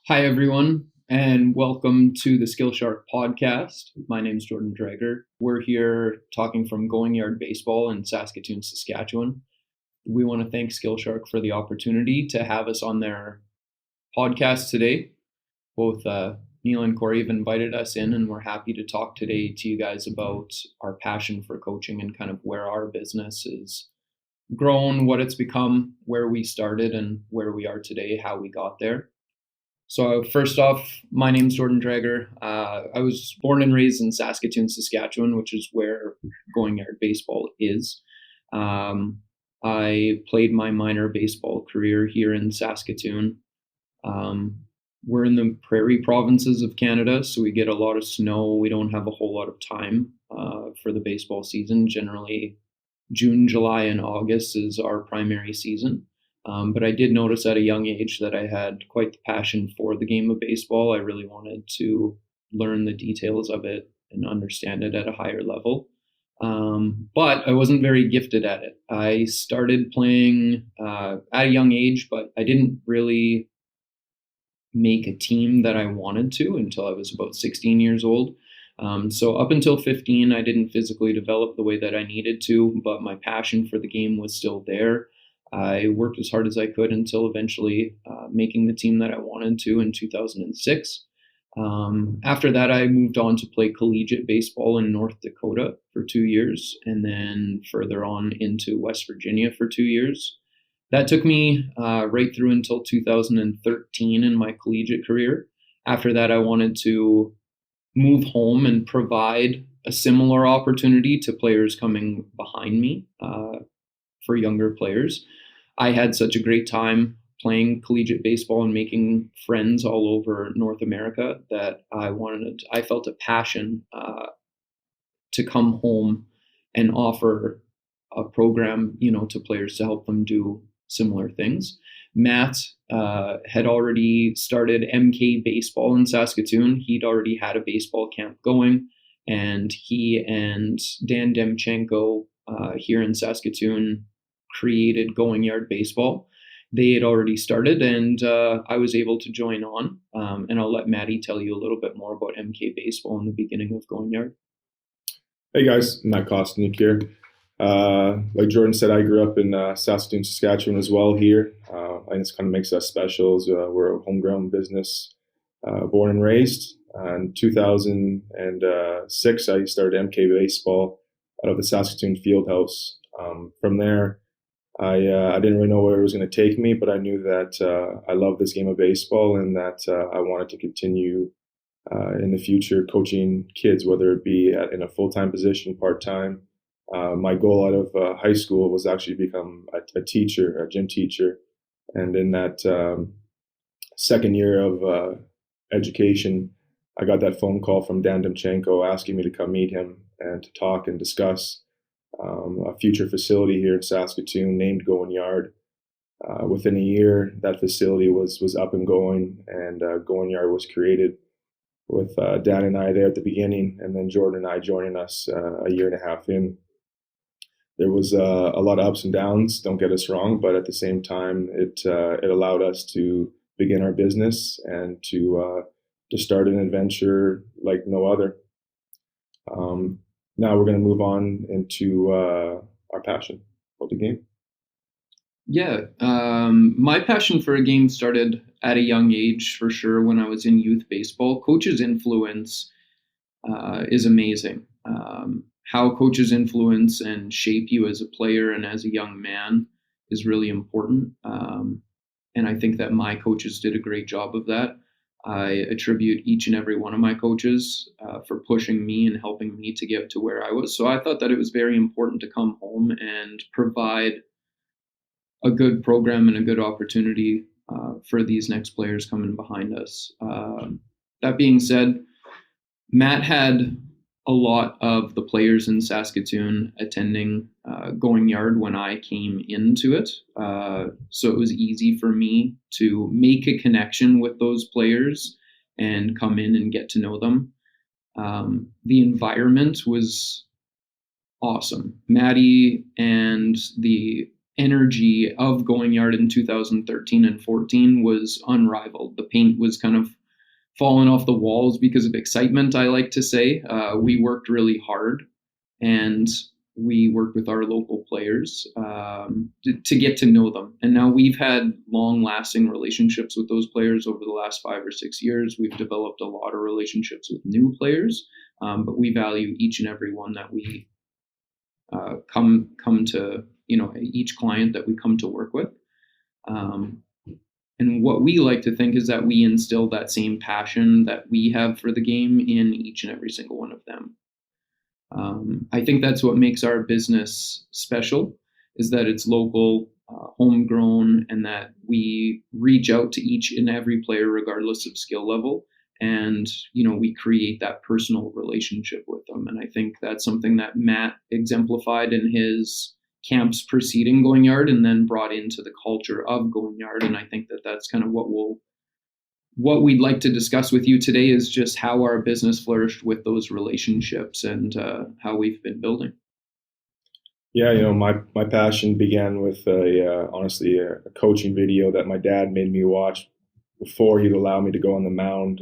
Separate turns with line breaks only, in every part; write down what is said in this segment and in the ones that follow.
Hi, everyone, and welcome to the SkillShark podcast. My name is Jordan Dreger. We're here talking from Going Yard Baseball in Saskatoon, Saskatchewan. We want to thank SkillShark for the opportunity to have us on their podcast today. Both Neil and Corey have invited us in, and we're happy to talk today to you guys about our passion for coaching and kind of where our business is grown, what it's become, where we started, and where we are today, how we got there. So first off, my name's Jordan Dreger. I was born and raised in Saskatoon, Saskatchewan, which is where Going Yard Baseball is. I played my minor baseball career here in Saskatoon. We're in the prairie provinces of Canada, so we get a lot of snow. We don't have a whole lot of time for the baseball season. Generally, June, July, and August is our primary season. But I did notice at a young age that I had quite the passion for the game of baseball. I really wanted to learn the details of it and understand it at a higher level. But I wasn't very gifted at it. I started playing at a young age, but I didn't really make a team that I wanted to until I was about 16 years old. So up until 15, I didn't physically develop the way that I needed to, but my passion for the game was still there. I worked as hard as I could until eventually making the team that I wanted to in 2006. After that, I moved on to play collegiate baseball in North Dakota for 2 years, and then further on into West Virginia for 2 years. That took me right through until 2013 in my collegiate career. After that, I wanted to move home and provide a similar opportunity to players coming behind me for younger players. I had such a great time playing collegiate baseball and making friends all over North America that I felt a passion to come home and offer a program, to players to help them do similar things. Matt had already started MK Baseball in Saskatoon. He'd already had a baseball camp going, and he and Dan Demchenko here in Saskatoon created Going Yard Baseball. They had already started, and I was able to join on. And I'll let Maddie tell you a little bit more about MK Baseball in the beginning of Going Yard.
Hey guys, Matt Kosteniuk here. Like Jordan said, I grew up in Saskatoon, Saskatchewan as well here. I think this kind of makes us special. We're a homegrown business, born and raised. In 2006, I started MK Baseball out of the Saskatoon field house. From there, I didn't really know where it was going to take me, but I knew that I love this game of baseball and that I wanted to continue in the future coaching kids, whether it be in a full-time position, part-time. My goal out of high school was actually to become a teacher, a gym teacher. And in that second year of education, I got that phone call from Dan Demchenko asking me to come meet him and to talk and discuss a future facility here in Saskatoon named Going Yard. Within a year, that facility was up and going, and Going Yard was created with Dan and I there at the beginning, and then Jordan and I joining us a year and a half in. There was a lot of ups and downs, don't get us wrong, but at the same time, it allowed us to begin our business and to start an adventure like no other. Now we're going to move on into our passion for the game.
Yeah, my passion for a game started at a young age, for sure, when I was in youth baseball. Coach's influence is amazing. How coaches influence and shape you as a player and as a young man is really important. And I think that my coaches did a great job of that. I attribute each and every one of my coaches for pushing me and helping me to get to where I was. So I thought that it was very important to come home and provide a good program and a good opportunity for these next players coming behind us. That being said, Matt had a lot of the players in Saskatoon attending Going Yard when I came into it. So it was easy for me to make a connection with those players and come in and get to know them. The environment was awesome. Maddie and the energy of Going Yard in 2013 and 14 was unrivaled. The paint was kind of falling off the walls because of excitement, I like to say. We worked really hard, and we worked with our local players to get to know them. And now we've had long-lasting relationships with those players over the last 5 or 6 years. We've developed a lot of relationships with new players, but we value each and every one that we come to, each client that we come to work with. And what we like to think is that we instill that same passion that we have for the game in each and every single one of them. I think that's what makes our business special, is that it's local, homegrown, and that we reach out to each and every player regardless of skill level. And, we create that personal relationship with them. And I think that's something that Matt exemplified in his camps preceding Going Yard and then brought into the culture of Going Yard. And I think that that's kind of what we'd like to discuss with you today, is just how our business flourished with those relationships and how we've been building.
Yeah, my passion began with honestly a coaching video that my dad made me watch before he'd allow me to go on the mound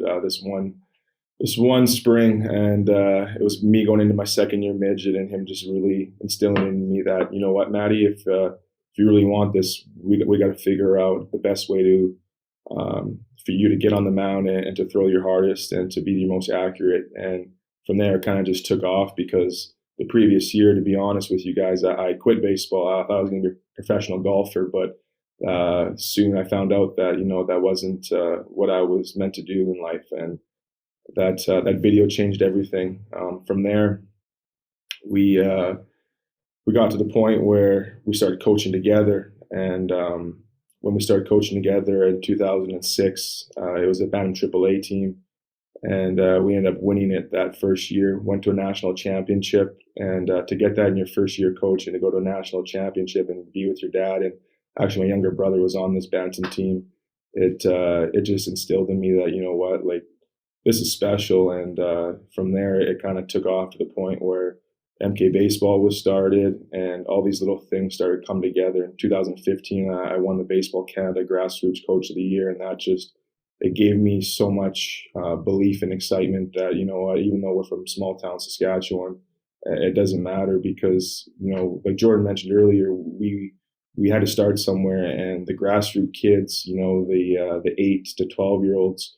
this one spring, and it was me going into my second year midget and him just really instilling in me that, you know what, Maddie, if you really want this, we got to figure out the best way to for you to get on the mound and to throw your hardest and to be your most accurate. And from there, it kind of just took off, because the previous year, to be honest with you guys, I quit baseball. I thought I was going to be a professional golfer, but soon I found out that that wasn't what I was meant to do in life, and that video changed everything. From there, we got to the point where we started coaching together, and when we started coaching together in 2006, it was a Bantam AAA team, and we ended up winning it that first year. Went to a national championship, and to get that in your first year coaching, to go to a national championship and be with your dad, and actually my younger brother was on this Bantam team. It just instilled in me that, you know what, like, this is special. And from there, it kind of took off to the point where MK Baseball was started, and all these little things started to come together. In 2015, I won the Baseball Canada Grassroots Coach of the Year, and it gave me so much belief and excitement that, even though we're from small town Saskatchewan, it doesn't matter, because, like Jordan mentioned earlier, we had to start somewhere, and the grassroots kids, the 8 to 12-year-olds,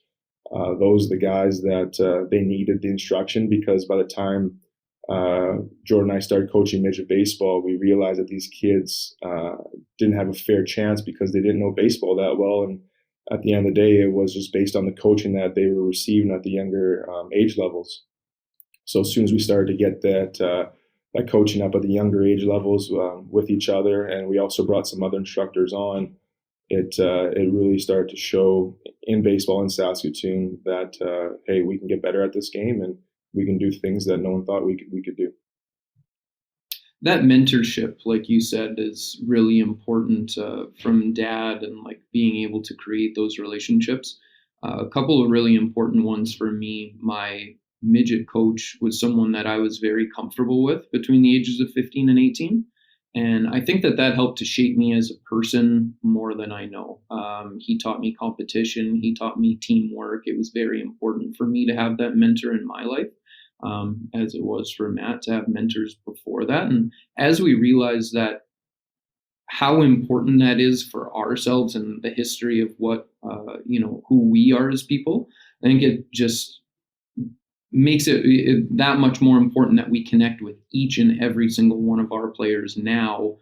those are the guys that they needed the instruction, because by the time Jordan and I started coaching midget baseball, we realized that these kids didn't have a fair chance because they didn't know baseball that well. And at the end of the day, it was just based on the coaching that they were receiving at the younger age levels. So as soon as we started to get that coaching up at the younger age levels with each other, and we also brought some other instructors on, it really started to show in baseball in Saskatoon that hey, we can get better at this game, and we can do things that no one thought we could do.
That mentorship, like you said, is really important from dad, and like being able to create those relationships. A couple of really important ones for me. My midget coach was someone that I was very comfortable with between the ages of 15 and 18. And I think that helped to shape me as a person more than I know. He taught me competition. He taught me teamwork. It was very important for me to have that mentor in my life, as it was for Matt to have mentors before that. And as we realized that how important that is for ourselves and the history of what, who we are as people, I think it just makes it that much more important that we connect with each and every single one of our players now,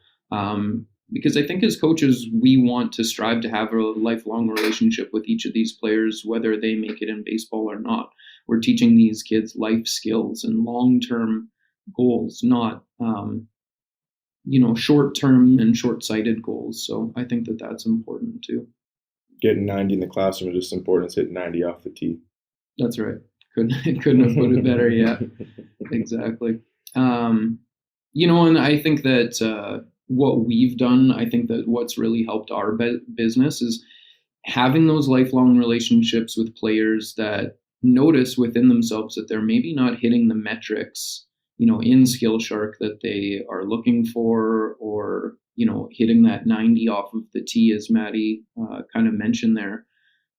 because I think as coaches, we want to strive to have a lifelong relationship with each of these players, whether they make it in baseball or not. We're teaching these kids life skills and long-term goals, not short-term and short-sighted goals. So I think that that's important too.
Getting 90 in the classroom is just as important as hitting 90 off the tee.
That's right. Couldn't have put it better. Yeah, exactly. And I think that what we've done, I think that what's really helped our business is having those lifelong relationships with players that notice within themselves that they're maybe not hitting the metrics, in SkillShark that they are looking for, or hitting that 90 off of the tee, as Maddie kind of mentioned there.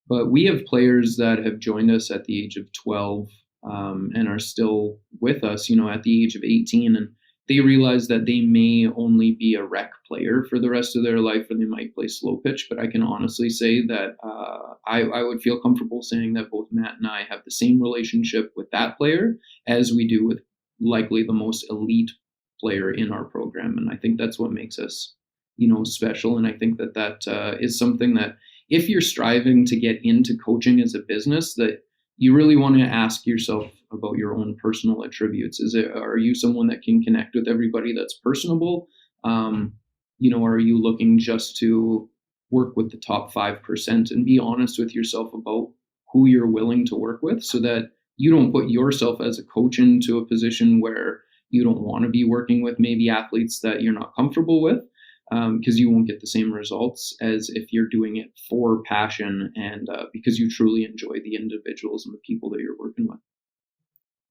But we have players that have joined us at the age of 12 and are still with us, at the age of 18. And they realize that they may only be a rec player for the rest of their life, or they might play slow pitch. But I can honestly say that I would feel comfortable saying that both Matt and I have the same relationship with that player as we do with likely the most elite player in our program. And I think that's what makes us, special. And I think that is something that, if you're striving to get into coaching as a business, that you really want to ask yourself about your own personal attributes. Are you someone that can connect with everybody that's personable? Are you looking just to work with the top 5%, and be honest with yourself about who you're willing to work with, so that you don't put yourself as a coach into a position where you don't want to be working with maybe athletes that you're not comfortable with, because you won't get the same results as if you're doing it for passion and because you truly enjoy the individuals and the people that you're working with.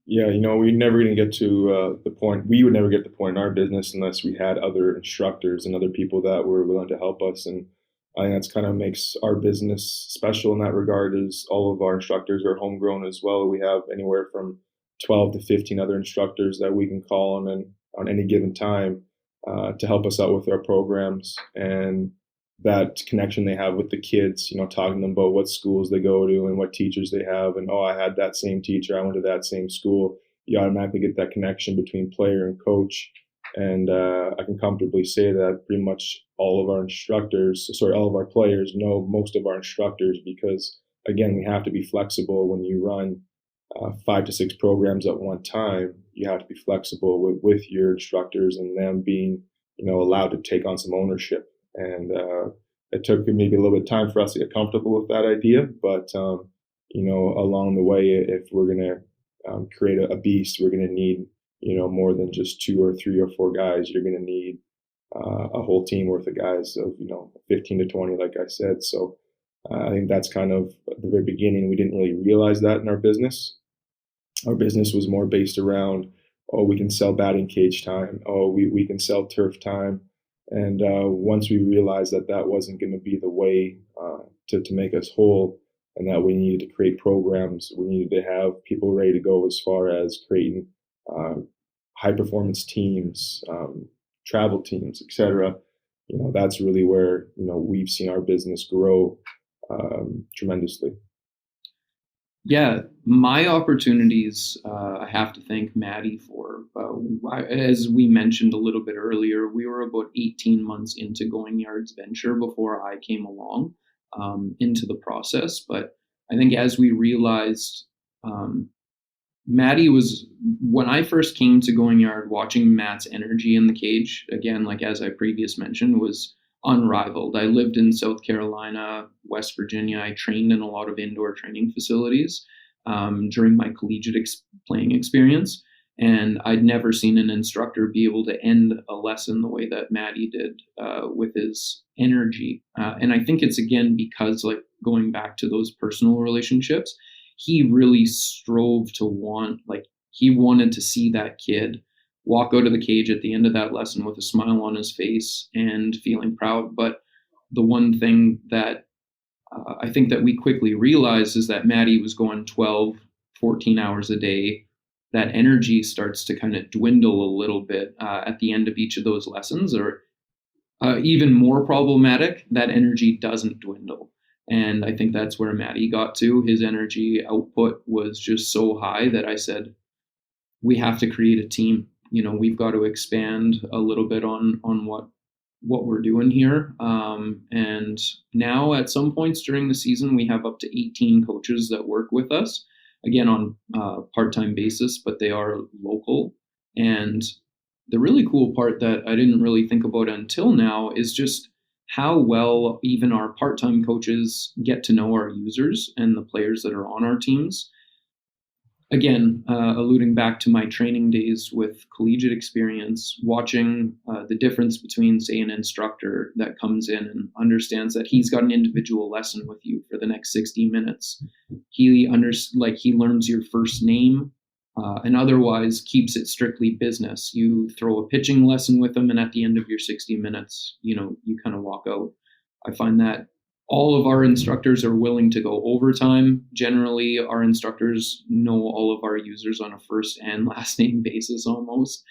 Yeah, we're never going to get to the point. We would never get to the point in our business unless we had other instructors and other people that were willing to help us. And I think that's kind of makes our business special in that regard. Is all of our instructors are homegrown as well. We have anywhere from 12 to 15 other instructors that we can call on, and on any given time to help us out with our programs. And that connection they have with the kids, talking to them about what schools they go to and what teachers they have. And, I had that same teacher, I went to that same school. You automatically get that connection between player and coach. And I can comfortably say that pretty much all of our players know most of our instructors, because, again, we have to be flexible when you run 5 to 6 programs at one time. You have to be flexible with your instructors, and them being, allowed to take on some ownership. And it took maybe a little bit of time for us to get comfortable with that idea. But, along the way, if we're going to create a beast, we're going to need, more than just 2 or 3 or 4 guys. You're going to need a whole team worth of guys of, 15 to 20, like I said. So I think that's kind of at the very beginning. We didn't really realize that in our business. Our business was more based around, we can sell batting cage time. We can sell turf time. And once we realized that wasn't going to be the way to make us whole, and that we needed to create programs, we needed to have people ready to go as far as creating high performance teams, travel teams, etc. That's really where, we've seen our business grow tremendously.
Yeah, my opportunities, I have to thank Maddie for. As we mentioned a little bit earlier, we were about 18 months into Going Yard's venture before I came along into the process. But I think as we realized, Maddie was, when I first came to Going Yard, watching Matt's energy in the cage, again, like as I previously mentioned, was unrivaled. I lived in South Carolina, West Virginia. I trained in a lot of indoor training facilities during my collegiate playing experience. And I'd never seen an instructor be able to end a lesson the way that Maddie did with his energy. And I think it's, again, because, like, going back to those personal relationships, he really strove to he wanted to see that kid walk out of the cage at the end of that lesson with a smile on his face and feeling proud. But the one thing that I think that we quickly realized is that Maddie was going 12, 14 hours a day. That energy starts to kind of dwindle a little bit at the end of each of those lessons, or even more problematic, that energy doesn't dwindle. And I think that's where Maddie got to. His energy output was just so high that I said, we have to create a team. We've got to expand a little bit on what we're doing here. And now at some points during the season, we have up to 18 coaches that work with us, again, on a part-time basis, but they are local. And the really cool part that I didn't really think about until now is just how well even our part-time coaches get to know our users and the players that are on our teams. Again, alluding back to my training days with collegiate experience, watching the difference between, say, an instructor that comes in and understands that he's got an individual lesson with you for the next 60 minutes. He learns your first name, and otherwise keeps it strictly business. You throw a pitching lesson with them, and at the end of your 60 minutes, you kind of walk out. I find that all of our instructors are willing to go overtime. Generally, our instructors know all of our users on a first and last name basis almost.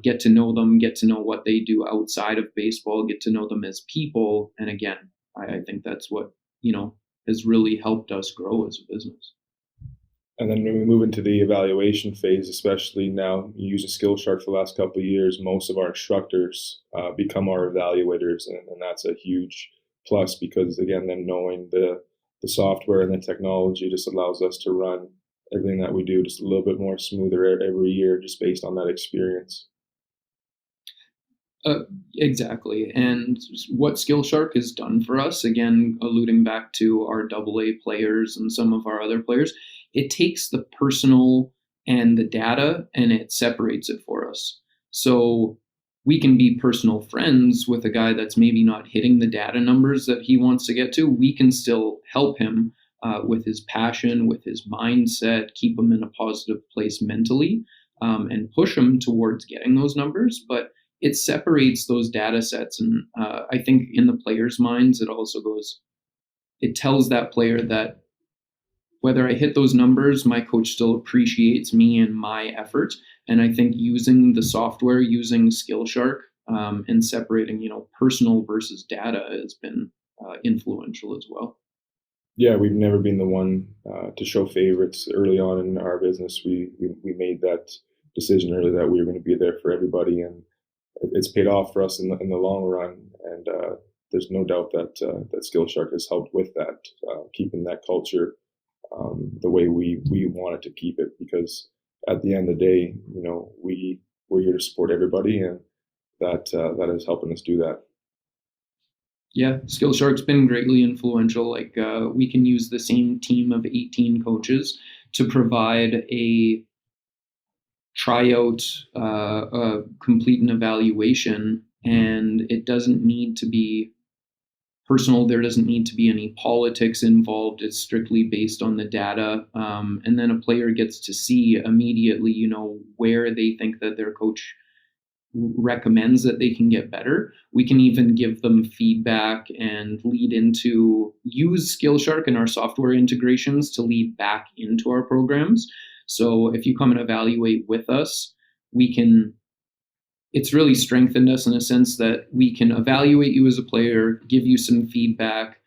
Get to know them, get to know what they do outside of baseball, get to know them as people. And again, I think that's what, has really helped us grow as a business.
And then when we move into the evaluation phase, especially now using SkillShark for the last couple of years, most of our instructors become our evaluators, and that's a huge plus because again, then knowing the software and the technology just allows us to run everything that we do just a little bit more smoother every year, just based on that experience.
Exactly. And what SkillShark has done for us, again, alluding back to our AA players and some of our other players, it takes the personal and the data and it separates it for us. So we can be personal friends with a guy that's maybe not hitting the data numbers that he wants to get to. We can still help him with his passion, with his mindset, keep him in a positive place mentally, and push him towards getting those numbers. But it separates those data sets. And I think in the players' minds, it tells that player that whether I hit those numbers, my coach still appreciates me and my effort. And I think using the software, using SkillShark, and separating, personal versus data has been influential as well.
Yeah, we've never been the one to show favorites early on in our business. We made that decision early that we were going to be there for everybody, and it's paid off for us in the long run. And there's no doubt that that SkillShark has helped with that, keeping that culture the way we wanted to keep it. Because at the end of the day, we're here to support everybody, and that is helping us do that.
Yeah, SkillShark's been greatly influential. Like we can use the same team of 18 coaches to provide a tryout, complete an evaluation, and it doesn't need to be personal. There doesn't need to be any politics involved. It's strictly based on the data, and then a player gets to see immediately, where they think that their coach recommends that they can get better. We can even give them feedback and use SkillShark and our software integrations to lead back into our programs. So if you come and evaluate with us, it's really strengthened us in a sense that we can evaluate you as a player, give you some feedback,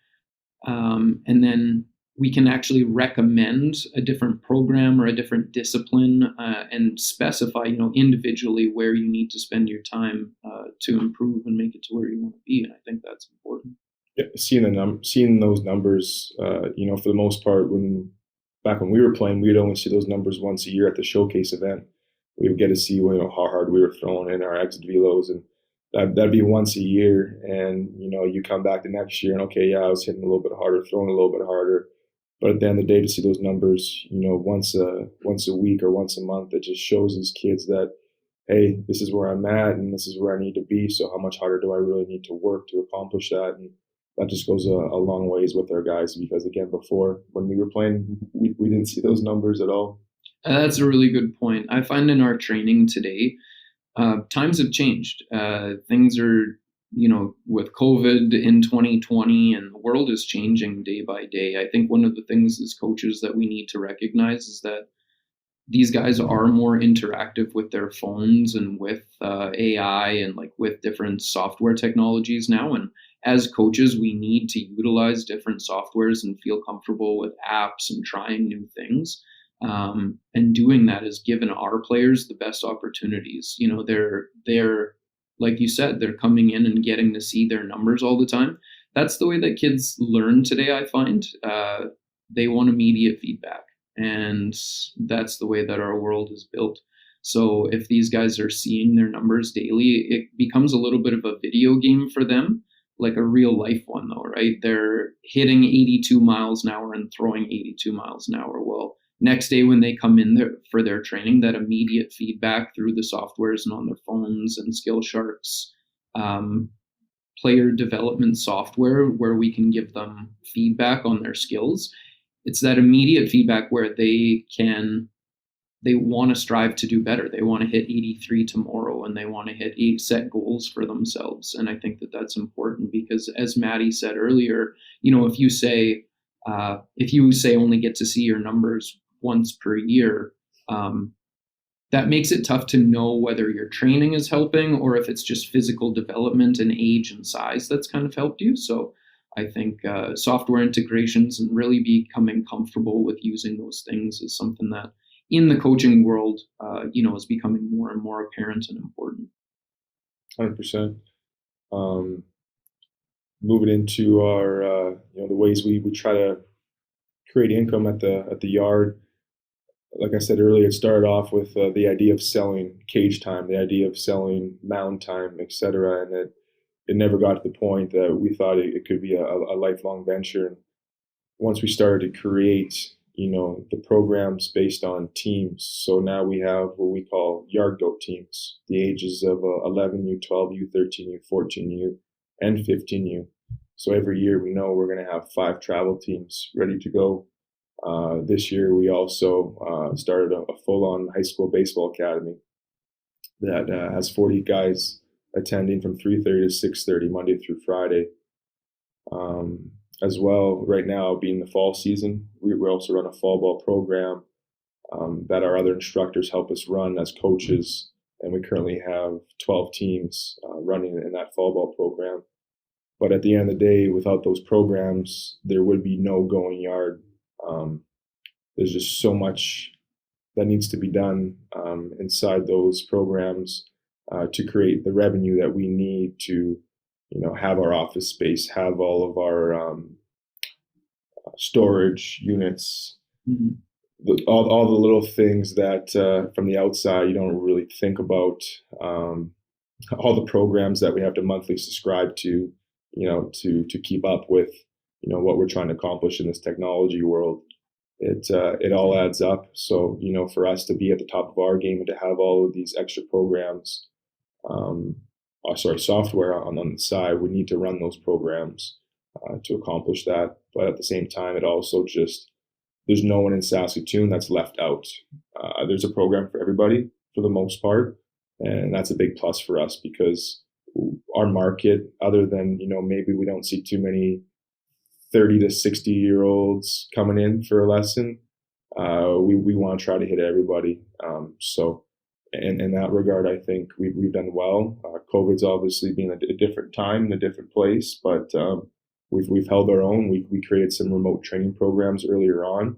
and then we can actually recommend a different program or a different discipline, and specify, individually where you need to spend your time to improve and make it to where you want to be. And I think that's important.
Yeah, seeing those numbers, for the most part, back when we were playing, we'd only see those numbers once a year at the showcase event. We would get to see how hard we were throwing in our exit velos, and that'd be once a year. And you come back the next year and okay, yeah, I was hitting a little bit harder, throwing a little bit harder. But at the end of the day, to see those numbers, once a week or once a month, it just shows these kids that, hey, this is where I'm at and this is where I need to be. So how much harder do I really need to work to accomplish that? And that just goes a long ways with our guys, because again, before when we were playing, we didn't see those numbers at all.
That's a really good point. I find in our training today, times have changed. Things are, with COVID in 2020, and the world is changing day by day. I think one of the things as coaches that we need to recognize is that these guys are more interactive with their phones and with AI and with different software technologies now. And as coaches, we need to utilize different softwares and feel comfortable with apps and trying new things. And doing that has given our players the best opportunities. They're like you said, they're coming in and getting to see their numbers all the time. That's the way that kids learn today, I find. They want immediate feedback. And that's the way that our world is built. So if these guys are seeing their numbers daily, it becomes a little bit of a video game for them, like a real life one though, right? They're hitting 82 miles an hour and throwing 82 miles an hour. Well, next day when they come in there for their training, that immediate feedback through the softwares and on their phones and SkillShark's player development software, where we can give them feedback on their skills. It's that immediate feedback where they can they want to strive to do better. They want to hit 83 tomorrow, and they want to hit 8 set goals for themselves. And I think that that's important because, as Maddie said earlier, if you say only get to see your numbers once per year, that makes it tough to know whether your training is helping or if it's just physical development and age and size that's kind of helped you. So I think software integrations and really becoming comfortable with using those things is something that in the coaching world, is becoming more and more apparent and important.
100%. Moving into our, the ways we try to create income at the yard. Like I said earlier, it started off with the idea of selling cage time, the idea of selling mound time, etc. And it never got to the point that we thought it could be a lifelong venture. And once we started to create, the programs based on teams. So now we have what we call yard goat teams, the ages of 11U, 12U, 13U, 14U, and 15U. So every year we know we're going to have 5 travel teams ready to go. This year we also started a full-on high school baseball academy that has 40 guys attending from 3:30 to 6:30 Monday through Friday. As well, right now being the fall season, we also run a fall ball program that our other instructors help us run as coaches, and we currently have 12 teams running in that fall ball program. But at the end of the day, without those programs, there would be no going yard. There's just so much that needs to be done inside those programs to create the revenue that we need to, have our office space, have all of our storage units, all the little things that from the outside you don't really think about. All the programs that we have to monthly subscribe to, to keep up with, what we're trying to accomplish in this technology world. It all adds up. So, for us to be at the top of our game and to have all of these extra programs, software on the side, we need to run those programs to accomplish that. But at the same time, it also there's no one in Saskatoon that's left out. There's a program for everybody for the most part. And that's a big plus for us because our market, other than, maybe we don't see too many 30 to 60-year-olds coming in for a lesson. We want to try to hit everybody. So in that regard, I think we've done well. COVID's obviously been a different time in a different place, but we've held our own. We created some remote training programs earlier on,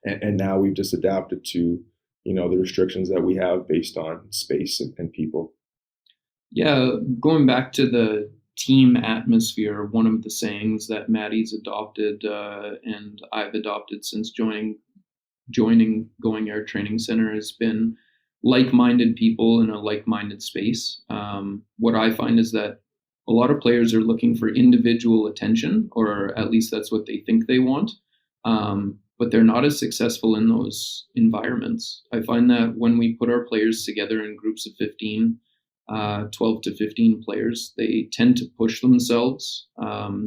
and now we've just adapted to the restrictions that we have based on space and people.
Yeah, going back to the team atmosphere, one of the sayings that Maddie's adopted and I've adopted since joining Going Yard Training Center has been like-minded people in a like-minded space. What I find is that a lot of players are looking for individual attention, or at least that's what they think they want. But they're not as successful in those environments. I find that when we put our players together in groups of 15, 12 to 15 players, they tend to push themselves.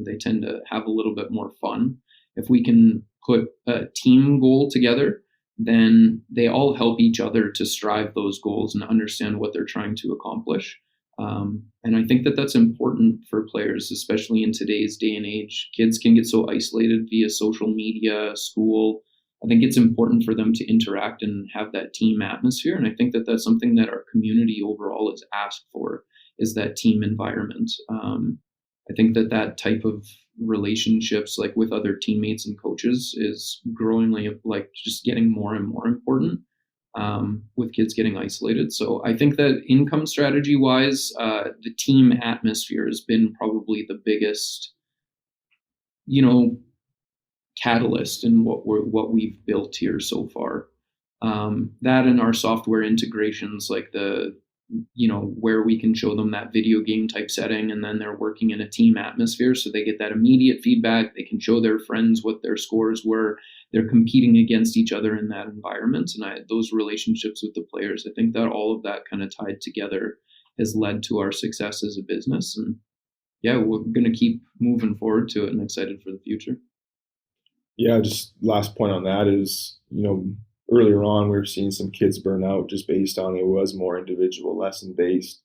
They tend to have a little bit more fun. If we can put a team goal together, then they all help each other to strive those goals and understand what they're trying to accomplish. And I think that that's important for players, especially in today's day and age. Kids can get so isolated via social media, school. I think it's important for them to interact and have that team atmosphere. And I think that that's something that our community overall is asked for, is that team environment. I think that that type of relationships, like with other teammates and coaches, is growingly just getting more and more important with kids getting isolated. So I think that income strategy wise, the team atmosphere has been probably the biggest, catalyst in what we've built here so far. That and our software integrations, like where we can show them that video game type setting, and then they're working in a team atmosphere, so they get that immediate feedback. They can show their friends what their scores were. They're competing against each other in that environment, and those relationships with the players, I think that all of that kind of tied together has led to our success as a business. And yeah, we're going to keep moving forward to it and excited for the future.
Yeah, just last point on that is, earlier on, we were seeing some kids burn out just based on it was more individual lesson based,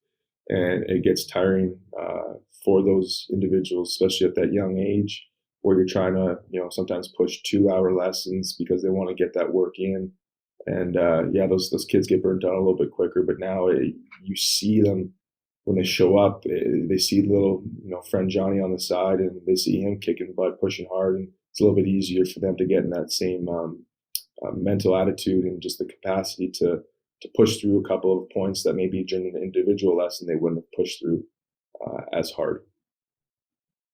and it gets tiring for those individuals, especially at that young age, where you're trying to, sometimes push 2 hour lessons because they want to get that work in. And yeah, those kids get burnt out a little bit quicker. But now you see them when they show up. They see little friend Johnny on the side, and they see him kicking butt, pushing hard, and it's a little bit easier for them to get in that same mental attitude and just the capacity to push through a couple of points that maybe during an individual lesson they wouldn't have pushed through as hard.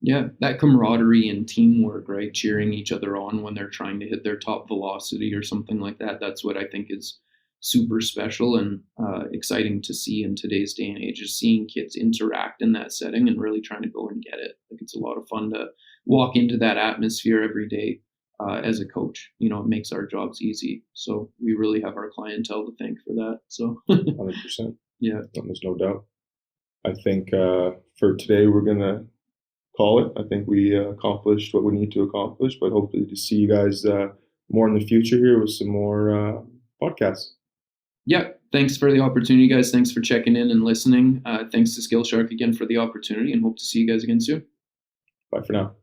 Yeah, that camaraderie and teamwork, right? Cheering each other on when they're trying to hit their top velocity or something like that. That's what I think is super special and exciting to see in today's day and age, is seeing kids interact in that setting and really trying to go and get it. Like, it's a lot of fun to walk into that atmosphere every day as a coach. It makes our jobs easy. So we really have our clientele to thank for that. So
100%.
yeah.
There's no doubt. I think for today we're gonna call it. I think we accomplished what we need to accomplish, but hopefully to see you guys more in the future here with some more podcasts.
Yeah, thanks for the opportunity, guys. Thanks for checking in and listening. Thanks to SkillShark again for the opportunity, and hope to see you guys again soon.
Bye for now.